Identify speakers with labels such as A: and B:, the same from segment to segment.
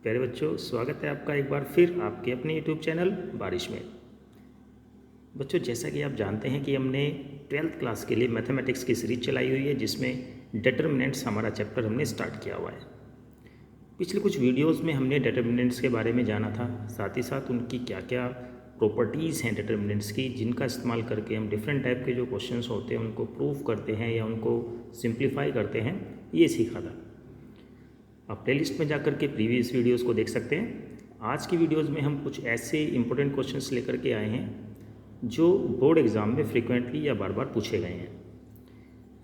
A: प्यारे बच्चों, स्वागत है आपका एक बार फिर आपके अपने यूट्यूब चैनल बारिश में। बच्चों, जैसा कि आप जानते हैं कि हमने 12th क्लास के लिए मैथमेटिक्स की सीरीज चलाई हुई है, जिसमें डिटर्मिनेंट्स हमारा चैप्टर हमने स्टार्ट किया हुआ है। पिछले कुछ वीडियोस में हमने डिटर्मिनेंट्स के बारे में जाना था, साथ ही साथ उनकी क्या क्या प्रॉपर्टीज़ हैं डिटर्मिनेंट्स की, जिनका इस्तेमाल करके हम डिफरेंट टाइप के जो क्वेश्चंस होते हैं उनको प्रूव करते हैं या उनको सिंप्लीफाई करते हैं, ये सीखा था। आप प्लेलिस्ट में जाकर के प्रीवियस वीडियोस को देख सकते हैं। आज की वीडियोस में हम कुछ ऐसे इंपॉर्टेंट क्वेश्चंस लेकर के आए हैं जो बोर्ड एग्ज़ाम में फ्रीक्वेंटली या बार बार पूछे गए हैं।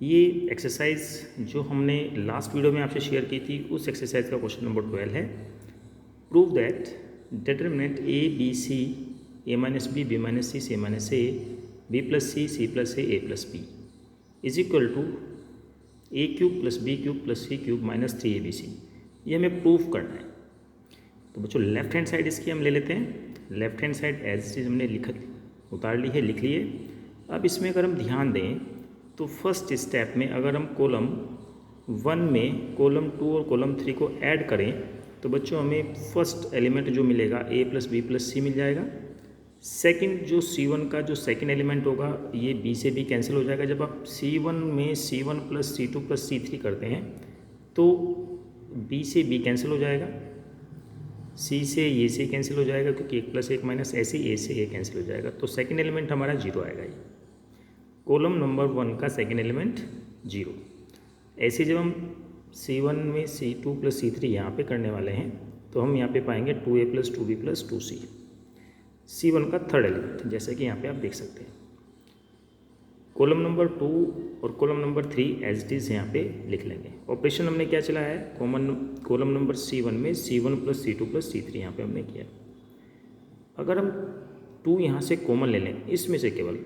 A: ये एक्सरसाइज जो हमने लास्ट वीडियो में आपसे शेयर की थी, उस एक्सरसाइज का क्वेश्चन नंबर 12 है। Prove that determinant A B C A minus B minus C minus A B plus C plus A plus B is equal to A cube plus B cube plus C cube minus 3abc। ये हमें proof करना है। तो बच्चों, left hand side इसकी हम ले लेते हैं। Left hand side as it हमने उतार ली है, लिख लिए। अब इसमें अगर हम ध्यान दें तो फर्स्ट स्टेप में अगर हम कॉलम 1 में कॉलम 2 और कॉलम 3 को ऐड करें तो बच्चों हमें फर्स्ट एलिमेंट जो मिलेगा ए प्लस बी मिल जाएगा। सेकंड जो C1 का जो सेकंड एलिमेंट होगा, ये B से B कैंसिल हो जाएगा। जब आप C1 में C1 plus C2 plus C3 करते हैं तो B से B कैंसिल हो जाएगा, C से ये से कैंसिल हो जाएगा, क्योंकि 1 प्लस 1 माइनस ऐसे A से A कैंसिल हो जाएगा। तो सेकंड एलिमेंट हमारा 0 आएगा। ये कॉलम नंबर 1 का सेकंड एलिमेंट 0। ऐसे जब हम C1 में C2 प्लस C3 यहाँ पे करने वाले हैं तो हम यहाँ पे पाएंगे 2a plus 2b plus 2c, C1 का थर्ड एलिमेंट, जैसे कि यहाँ पे आप देख सकते हैं। कॉलम नंबर 2 और column number 3 as it is यहाँ पे लिख लेंगे। ऑपरेशन हमने क्या चला है, कॉलम नंबर C1 में C1 plus C2 plus C3 यहाँ पे हमने किया। अगर हम 2 यहाँ से कॉमन ले लें इसमें से केवल,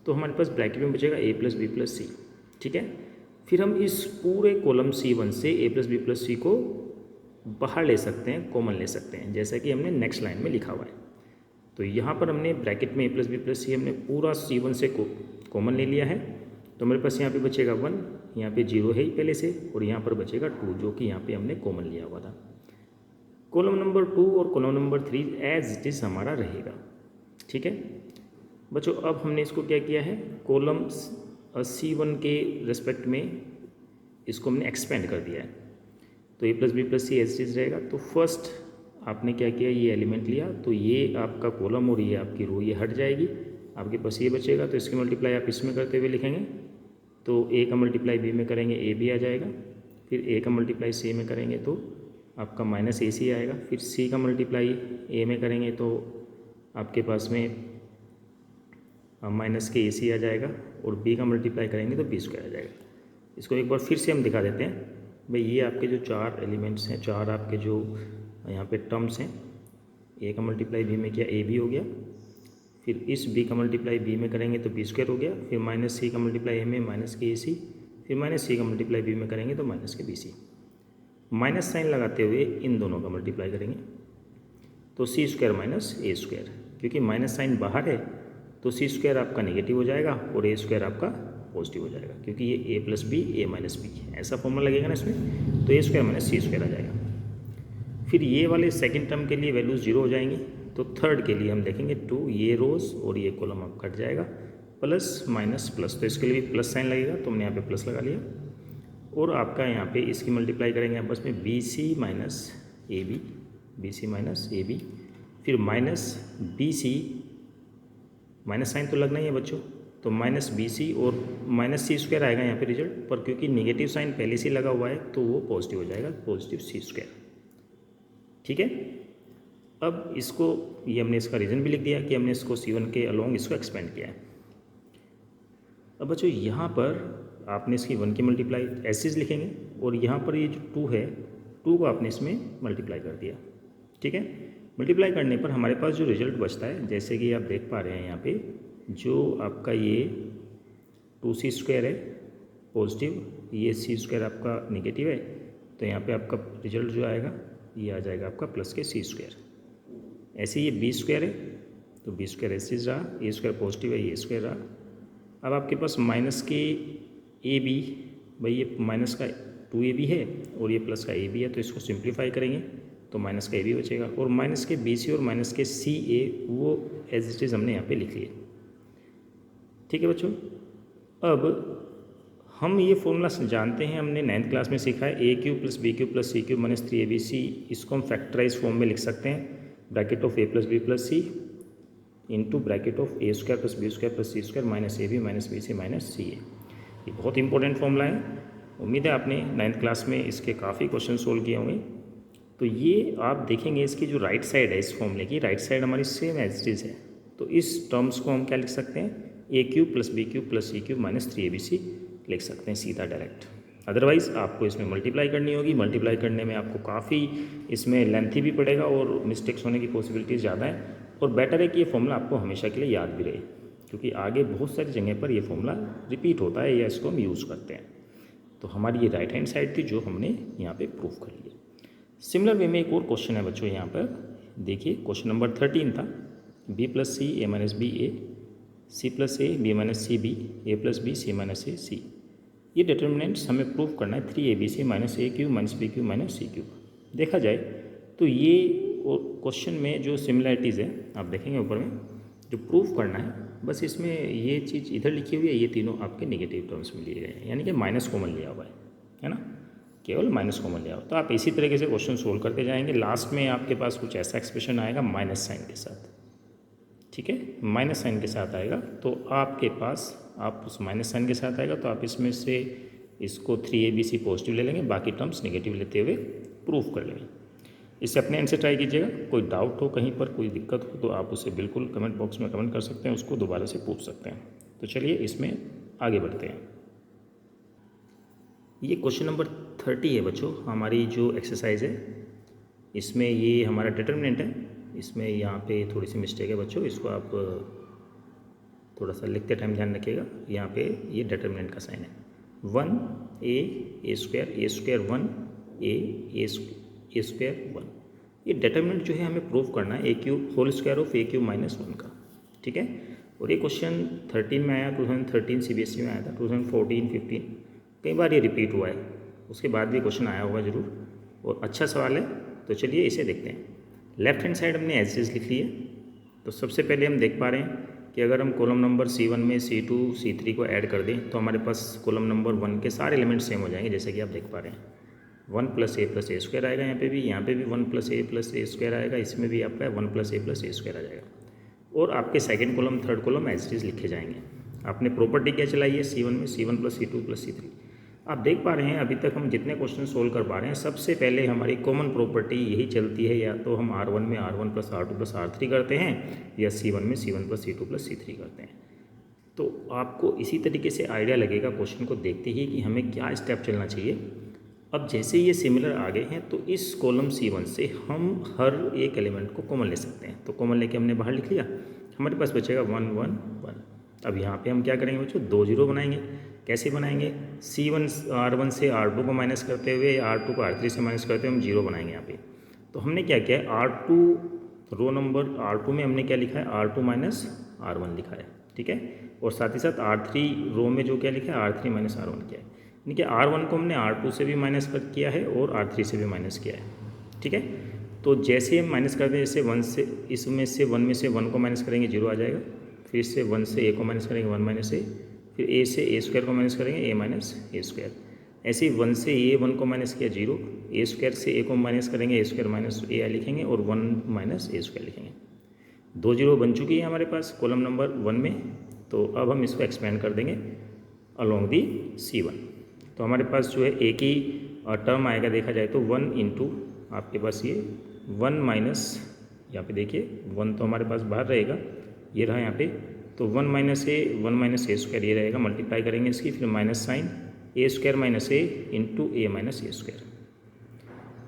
A: तो हमारे पास ब्रैकेट में बचेगा a प्लस बी प्लस सी। ठीक है, फिर हम इस पूरे कॉलम C1 से a प्लस बी प्लस सी को बाहर ले सकते हैं, कॉमन ले सकते हैं, जैसा कि हमने नेक्स्ट लाइन में लिखा हुआ है। तो यहाँ पर हमने ब्रैकेट में a प्लस बी प्लस सी हमने पूरा C1 से कॉमन ले लिया है। तो हमारे पास यहाँ पे बचेगा 1, यहाँ पे 0 है ही पहले से, और यहाँ पर बचेगा 2, जो कि यहाँ पे हमने कॉमन लिया हुआ था। कॉलम नंबर 2 और column number 3 as it is हमारा रहेगा। ठीक है बच्चों, अब हमने इसको क्या किया है, कॉलम C1 के रिस्पेक्ट में इसको हमने एक्सपेंड कर दिया है। तो a plus B plus C as it is रहेगा। तो फर्स्ट आपने क्या किया, ये एलिमेंट लिया, तो ये आपका कॉलम और ये आपकी रो ये हट जाएगी, आपके पास ये बचेगा। तो इसकी मल्टीप्लाई आप इसमें करते हुए लिखेंगे, तो a का मल्टीप्लाई b में करेंगे a भी आ जाएगा, फिर a का मल्टीप्लाई c में करेंगे तो आपका माइनस ac आएगा, फिर c का मल्टीप्लाई a में करेंगे तो आपके पास में माइनस के ac आ जाएगा, और b का मल्टीप्लाई करेंगे तो b स्क्वायर आ जाएगा। इसको एक बार फिर से हम दिखा देते हैं भाई। ये आपके जो 4 एलिमेंट्स हैं, 4 आपके जो यहाँ पे टर्म्स हैं, a का मल्टीप्लाई b में किया a भी हो गया, फिर इस b का मल्टीप्लाई b में करेंगे तो b स्क्वायर हो गया, फिर माइनस c का मल्टीप्लाई a में माइनस के ac, फिर माइनस c का मल्टीप्लाई b में करेंगे तो माइनस के bc। माइनस साइन लगाते हुए इन दोनों का मल्टीप्लाई करेंगे तो c square minus a square, क्योंकि माइनस साइन बाहर है तो c स्क्वायर आपका नेगेटिव हो जाएगा और a स्क्वायर आपका पॉजिटिव हो जाएगा, क्योंकि ये a plus B a minus B ऐसा फॉर्मूला लगेगा ना इसमें, तो a square minus c square आ जाएगा। फिर ये वाले सेकंड टर्म के लिए वैल्यू 0 हो जाएंगी, तो थर्ड के लिए हम देखेंगे 2, ये रोज और ये कॉलम अब कट जाएगा, प्लस माइनस प्लस, तो इसके लिए भी प्लस साइन लगेगा, तो हमने यहाँ पे प्लस लगा लिया। और आपका यहाँ पे इसकी मल्टीप्लाई करेंगे आपस में BC माइनस ए बी, फिर माइनस BC, माइनस साइन तो लगना ही है बच्चों, तो माइनस BC और माइनस C स्क्वायर आएगा यहाँ पे रिजल्ट पर, क्योंकि नेगेटिव साइन पहले से लगा हुआ है तो वो पॉजिटिव हो जाएगा, पॉजिटिव C स्क्वायर। ठीक है, अब इसको ये हमने इसका रीज़न भी लिख दिया कि हमने इसको C1 के अलोंग इसको एक्सपेंड किया है। अब बच्चों यहाँ पर आपने इसकी 1 की मल्टीप्लाई ऐसे लिखेंगे, और यहाँ पर ये जो 2 है, 2 को आपने इसमें मल्टीप्लाई कर दिया। ठीक है, मल्टीप्लाई करने पर हमारे पास जो रिजल्ट बचता है, जैसे कि आप देख पा रहे हैं यहाँ पे, जो आपका ये 2c स्क्वायर है पॉजिटिव, ये c स्क्वायर आपका नेगेटिव है, तो यहाँ पे आपका रिजल्ट जो आएगा ये आ जाएगा आपका प्लस के c स्क्वायर। ऐसे ये b स्क्वायर है तो b स्क्वायर ऐसे रहा, a स्क्वायर पॉजिटिव है, ये स्क्वायर रहा। अब आपके पास माइनस के ab, भाई ये माइनस का 2ab है और ये प्लस का ab है, तो इसको सिंप्लीफाई करेंगे तो माइनस का ए बी बचेगा, और माइनस के बी सी और माइनस के सी ए वो एज इट इज़ हमने यहाँ पे लिख लिए। ठीक है बच्चों, अब हम ये फॉर्मूला जानते हैं, हमने 9th क्लास में सीखा है, A cube plus B cube plus C cube minus 3ab इसको हम फैक्टराइज फॉर्म में लिख सकते हैं, bracket of A plus B plus C into bracket of A square plus B square plus C square minus A B minus B C minus C A. ये बहुत important formula है, उम्मीद है आपने 9th क्लास में इसके काफ़ी question solve किए होंगे। तो ये आप देखेंगे इसकी जो राइट साइड है इस फॉर्मूले की, राइट साइड हमारी सेम एज इट इज़ है, तो इस टर्म्स को हम क्या लिख सकते हैं, A cube plus B cube plus C cube minus 3abc लिख सकते हैं सीधा डायरेक्ट। अदरवाइज़ आपको इसमें मल्टीप्लाई करनी होगी, मल्टीप्लाई करने में आपको काफ़ी इसमें लेंथी भी पड़ेगा और मिस्टेक्स होने की पॉसिबिलिटीज़ ज़्यादा है, और बेटर है कि ये फॉर्मूला आपको हमेशा के लिए याद भी रहे, क्योंकि आगे बहुत सारी जगह पर ये फॉर्मूला रिपीट होता है या इसको हम यूज़ करते हैं। तो हमारी ये राइट हैंड साइड थी जो हमने यहाँ पे प्रूफ कर लिया। सिमिलर वे में एक और क्वेश्चन है बच्चों, यहाँ पर देखिए क्वेश्चन नंबर 13 था, B plus C A minus B A C plus A B minus C B A plus B C minus A C. ये डिटर्मिनेंट्स हमें प्रूफ करना है 3abc minus A cube minus B cube minus C cube. देखा जाए तो ये question में जो सिमिलरिटीज़ है आप देखेंगे ऊपर में, जो प्रूफ करना है बस इसमें ये चीज़ इधर लिखी हुई है, ये तीनों आपके नेगेटिव टर्म्स में लिए गए हैं, यानी कि माइनस कॉमन लिया हुआ है ना, केवल माइनस कॉमन लिया हुआ। तो आप इसी तरीके से क्वेश्चन सोल्व करते जाएंगे, लास्ट में आपके पास कुछ ऐसा एक्सप्रेशन आएगा माइनस साइन के साथ। ठीक है, माइनस साइन के साथ आएगा, तो आपके पास आप उस माइनस साइन के साथ आएगा तो आप इसमें से इसको 3abc पॉजिटिव ले लेंगे, बाकी टर्म्स नेगेटिव लेते हुए प्रूफ कर लेंगे। इसे अपने एंड से ट्राई कीजिएगा, कोई डाउट हो कहीं पर कोई दिक्कत हो तो आप उसे बिल्कुल कमेंट बॉक्स में कमेंट कर सकते हैं, उसको दोबारा से पूछ सकते हैं। तो चलिए इसमें आगे बढ़ते हैं। ये क्वेश्चन नंबर 30 है बच्चों, हमारी जो एक्सरसाइज है इसमें ये हमारा डिटर्मिनेंट है, इसमें यहाँ पे थोड़ी सी मिस्टेक है बच्चों, इसको आप थोड़ा सा लिखते टाइम ध्यान रखिएगा। यहाँ पे ये डिटर्मिनेंट का साइन है 1 ए स्क्वायर 1 ए स्क्वायर 1। ये डिटर्मिनेंट जो है हमें प्रूव करना है A cube whole square of A cube minus 1 का। ठीक है, और ये क्वेश्चन 13 में आया, 2013 CBSE में आया था, 2014, 15 कई बार ये रिपीट हुआ है, उसके बाद भी क्वेश्चन आया होगा ज़रूर, और अच्छा सवाल है। तो चलिए इसे देखते हैं। लेफ्ट हैंड साइड हमने एज इज लिख ली है, तो सबसे पहले हम देख पा रहे हैं कि अगर हम कॉलम नंबर C1 में C2 C3 को ऐड कर दें तो हमारे पास कॉलम नंबर 1 के सारे एलिमेंट सेम हो जाएंगे, जैसे कि आप देख पा रहे हैं 1 प्लस ए स्क्वायर आएगा, यहाँ पे भी 1 प्लस ए स्क्वायर आएगा, इसमें भी आपका 1 प्लस ए स्क्वायर आ जाएगा, और आपके second column third column as is लिखे जाएंगे। आपने प्रॉपर्टी क्या चलाई है C1 में, C1 plus C2 plus C3। आप देख पा रहे हैं अभी तक हम जितने क्वेश्चन सोल्व कर पा रहे हैं सबसे पहले हमारी कॉमन प्रॉपर्टी यही चलती है, या तो हम R1 में R1 plus R2 plus R3 करते हैं, या C1 में C1 plus C2 plus C3 करते हैं। तो आपको इसी तरीके से आइडिया लगेगा क्वेश्चन को देखते ही कि हमें क्या स्टेप चलना चाहिए। अब जैसे ये सिमिलर आ गए हैं तो इस कॉलम C1 से हम हर एक एलिमेंट को कॉमन ले सकते हैं, तो कॉमन लेके हमने बाहर लिख लिया, हमारे पास बचेगा 1 1 1। अब यहाँ पे हम क्या करेंगे बच्चों, 2 0 बनाएंगे। कैसे बनाएंगे, C1 R1 से R2 को माइनस करते हुए, R2 को R3 से माइनस करते हुए हम 0 बनाएंगे यहाँ पे। तो हमने क्या किया है, R2 रो नंबर R2 में हमने क्या लिखा है, R2 माइनस R1 लिखा है। ठीक है, और साथ ही साथ R3 रो में जो क्या लिखा है, R3 माइनस R1 किया है, यानी कि R1 को हमने R2 से भी माइनस किया है और R3 से भी माइनस किया है। ठीक है, तो जैसे हम माइनस करते हैं, जैसे 1 से इसमें से 1 में से 1 को माइनस करेंगे 0 आ जाएगा, फिर से 1 से a को माइनस करेंगे 1 माइनस a, फिर a से a स्क्वायर को माइनस करेंगे a माइनस a स्क्वायर। ऐसे ही 1 से a 1 को माइनस किया 0, a स्क्वायर से a को माइनस करेंगे a स्क्वायर माइनस a लिखेंगे, और 1 माइनस a स्क्वायर लिखेंगे। 2 0 बन चुकी है हमारे पास कॉलम नंबर 1 में। तो अब हम इसको एक्सपेंड कर देंगे अलॉन्ग दी C1। तो हमारे पास जो है एक ही टर्म आएगा, देखा जाए तो 1 इंटू आपके पास ये 1 माइनस, यहाँ पे देखिए 1 तो हमारे पास बाहर रहेगा, ये रहा यहाँ पे, तो 1 माइनस ए स्क्वायर ये रहेगा, मल्टीप्लाई करेंगे इसकी, फिर माइनस साइन ए स्क्वायर माइनस ए इंटू ए माइनस ए स्क्वायर।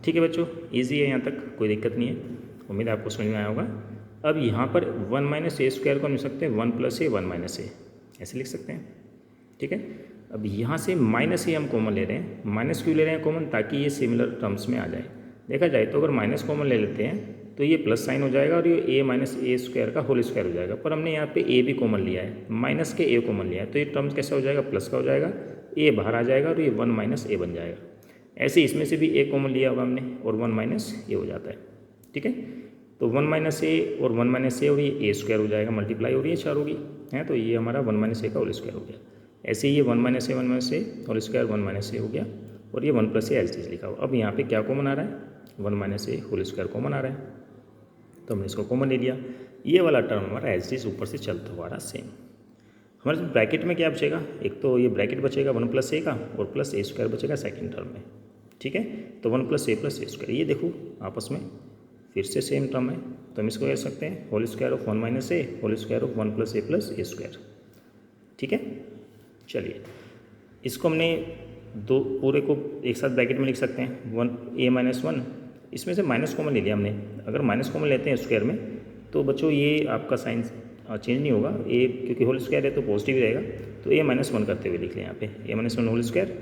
A: ठीक है बच्चों, ईजी है, यहाँ तक कोई दिक्कत नहीं है, उम्मीद है आपको समझ में आया होगा। अब यहाँ पर 1 माइनस ए स्क्वायर को लिख सकते हैं 1 प्लस ए 1 माइनस ए, ऐसे लिख सकते हैं। ठीक है, अब यहाँ से माइनस ए हम कॉमन ले रहे हैं, माइनस क्यों ले रहे हैं कॉमन, ताकि ये सिमिलर टर्म्स में आ जाए। देखा जाए तो अगर माइनस कॉमन ले लेते हैं तो ये प्लस साइन हो जाएगा और ये a माइनस ए स्क्वायर का होल स्क्वायर हो जाएगा, पर हमने यहाँ पे a भी कॉमन लिया है, माइनस के a कॉमन लिया है, तो ये टर्म्स कैसे हो जाएगा, प्लस का हो जाएगा, a बाहर आ जाएगा और ये 1 माइनस ए बन जाएगा। ऐसे इसमें से भी ए कॉमन लिया होगा हमने और 1 माइनस ए हो जाता है। ठीक है, तो 1 माइनस ए और 1 माइनस ए और ये ए स्क्वायर हो जाएगा, मल्टीप्लाई हो रही है 4 होगी है, तो ये हमारा 1 माइनस ए का होल स्क्वायर हो गया। ऐसे ही ये 1 minus A whole square 1 minus ए हो गया और ये 1 प्लस ए एज इट लिखा हुआ। अब यहाँ पे क्या कॉमन आ रहा है, 1 minus A whole square common आ रहा है, तो हमने इसको कॉमन ले लिया। ये वाला टर्म हमारा एज इट ऊपर से चलता हुआ रहा सेम। हमारे ब्रैकेट में क्या बचेगा, एक तो ये ब्रैकेट बचेगा 1 प्लस ए का और प्लस ए स्क्वायर बचेगा सेकेंड टर्म में। ठीक है, तो 1 प्लस ए स्क्वायर, ये देखो आपस में फिर से सेम टर्म है, तो हम इसको कह सकते हैं whole square of 1 minus A whole square of 1 plus A square. ठीक है, चलिए इसको हमने दो पूरे को एक साथ ब्रैकेट में लिख सकते हैं 1 ए माइनस 1, इसमें से माइनस कॉमन ले लिया हमने। अगर माइनस कॉमन लेते हैं स्क्वायर में तो बच्चों ये आपका साइन चेंज नहीं होगा, ए क्योंकि होल स्क्वायर है तो पॉजिटिव रहेगा, तो ए माइनस 1 करते हुए लिख लें यहाँ पे ए माइनस 1 होल स्क्वायर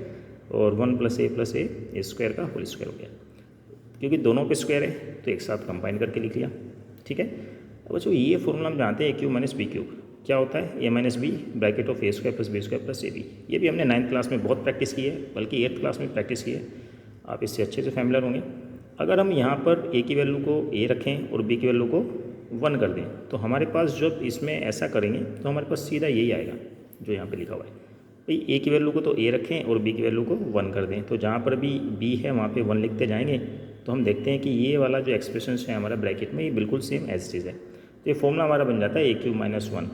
A: और 1 प्लस ए स्क्वायर का होल स्क्वायर हो गया। क्योंकि दोनों पे स्क्वायर है तो एक साथ कंबाइन करके लिख लिया। ठीक है, अब बच्चों ये फॉर्मूला हम जानते हैं A cube minus B cube क्या होता है, A minus B bracket of A square plus B square plus A B. ये भी हमने 9th क्लास में बहुत प्रैक्टिस की है, बल्कि 8th क्लास में प्रैक्टिस की है, आप इससे अच्छे से फैमिलियर होंगे। अगर हम यहाँ पर ए की वैल्यू को ए रखें और बी की वैल्यू को 1 कर दें तो हमारे पास जब इसमें ऐसा करेंगे तो हमारे पास सीधा यही आएगा जो यहाँ पे लिखा हुआ है। भाई ए की वैल्यू को तो ए रखें और बी की वैल्यू को 1 कर दें, तो जहाँ पर भी बी है वहाँ पे 1 लिखते जाएंगे तो हम देखते हैं कि ये वाला जो एक्सप्रेशन है हमारा ब्रैकेट में ये बिल्कुल सेम एज चीज़ है। तो ये फॉर्मूला हमारा बन जाता है ए क्यूब माइनस 1,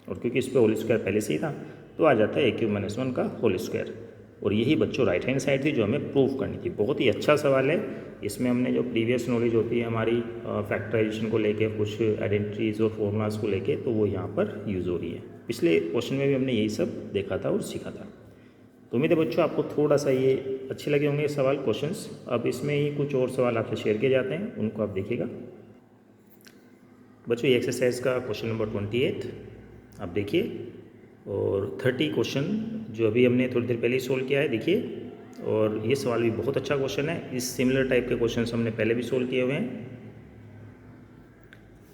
A: और क्योंकि इस पर होल स्क्वायर पहले से ही था तो आ जाता है ए क्यूब माइनस 1 का होल स्क्वायर। और यही बच्चों राइट हैंड साइड थी जो हमें प्रूव करनी थी। बहुत ही अच्छा सवाल है, इसमें हमने जो प्रीवियस नॉलेज होती है हमारी फैक्टराइजेशन को लेके, कुछ आइडेंटिटीज़ और फॉर्मूलाज को लेके, तो वो यहाँ पर यूज़ हो रही है। पिछले क्वेश्चन में भी हमने यही सब देखा था और सीखा था। तो उम्मीद है बच्चों आपको थोड़ा सा ये अच्छे लगे होंगे सवाल क्वेश्चंस। अब इसमें ही कुछ और सवाल आपसे शेयर किए जाते हैं, उनको आप देखिएगा। बच्चों ये एक्सरसाइज का क्वेश्चन नंबर 28 आप देखिए, और 30 क्वेश्चन जो अभी हमने थोड़ी देर पहले ही सोल्व किया है देखिए। और ये सवाल भी बहुत अच्छा क्वेश्चन है, इस सिमिलर टाइप के क्वेश्चन हमने पहले भी सोल्व किए हुए हैं।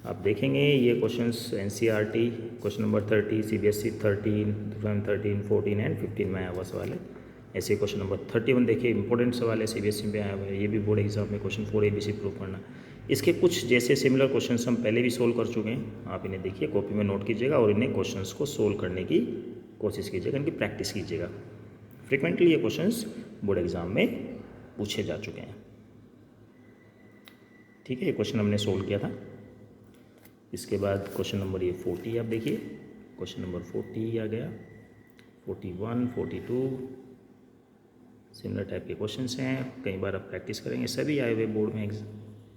A: आप देखेंगे ये questions NCERT question number 30, CBSE 13, 2013, 14 and 15 में आया हुआ सवाल है। ऐसे क्वेश्चन नंबर 31 देखिए इंपॉर्टेंट सवाल है, CBSE में आया हुआ है, ये भी बोर्ड एग्जाम में क्वेश्चन 4 ABC प्रूव करना। इसके कुछ जैसे सिमिलर क्वेश्चंस हम पहले भी सोल्व कर चुके हैं, आप इन्हें देखिए, कॉपी में नोट कीजिएगा और इन्हें क्वेश्चंस को सोल्व करने की कोशिश कीजिएगा, इनकी प्रैक्टिस कीजिएगा। फ्रिक्वेंटली ये क्वेश्चंस बोर्ड एग्जाम में पूछे जा चुके हैं। ठीक है, ये क्वेश्चन हमने सोल्व किया था। इसके बाद क्वेश्चन नंबर ये 40 आप देखिए, क्वेश्चन नंबर 40 आ गया, 41, 42 सिमिलर टाइप के क्वेश्चंस हैं, कई बार आप प्रैक्टिस करेंगे। सभी आए हुए बोर्ड में,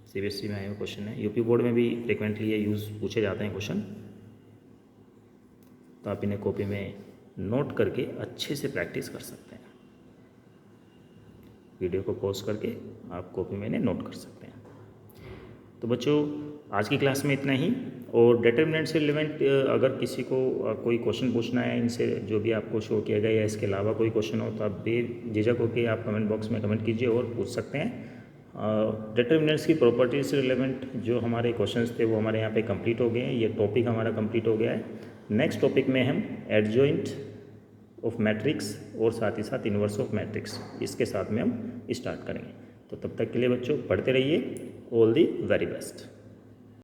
A: CBSE में आए हुए क्वेश्चन है, यूपी बोर्ड में भी फ्रिक्वेंटली ये यूज़ पूछे जाते हैं क्वेश्चन। तो आप इन्हें कॉपी में नोट करके अच्छे से प्रैक्टिस कर सकते हैं। वीडियो को पॉज करके आप कॉपी में इन्हें नोट कर सकते हैं। तो बच्चों आज की क्लास में इतना ही। और डिटरमिनेंट से रिलेवेंट अगर किसी को कोई क्वेश्चन पूछना है इनसे जो भी आपको शो किया गया या इसके अलावा कोई क्वेश्चन हो तो आप बेझिझक होकर आप कमेंट बॉक्स में कमेंट कीजिए और पूछ सकते हैं। डिटरमिनेंट्स की प्रॉपर्टीज से रिलेवेंट जो हमारे क्वेश्चंस थे वो हमारे यहाँ पे कंप्लीट हो गए हैं। ये टॉपिक हमारा कंप्लीट हो गया है। नेक्स्ट टॉपिक में हम एडजॉइंट ऑफ मैट्रिक्स और साथ ही साथ इन्वर्स ऑफ मैट्रिक्स इसके साथ में हम स्टार्ट करेंगे। तो तब तक के लिए बच्चों पढ़ते रहिए। All the very best.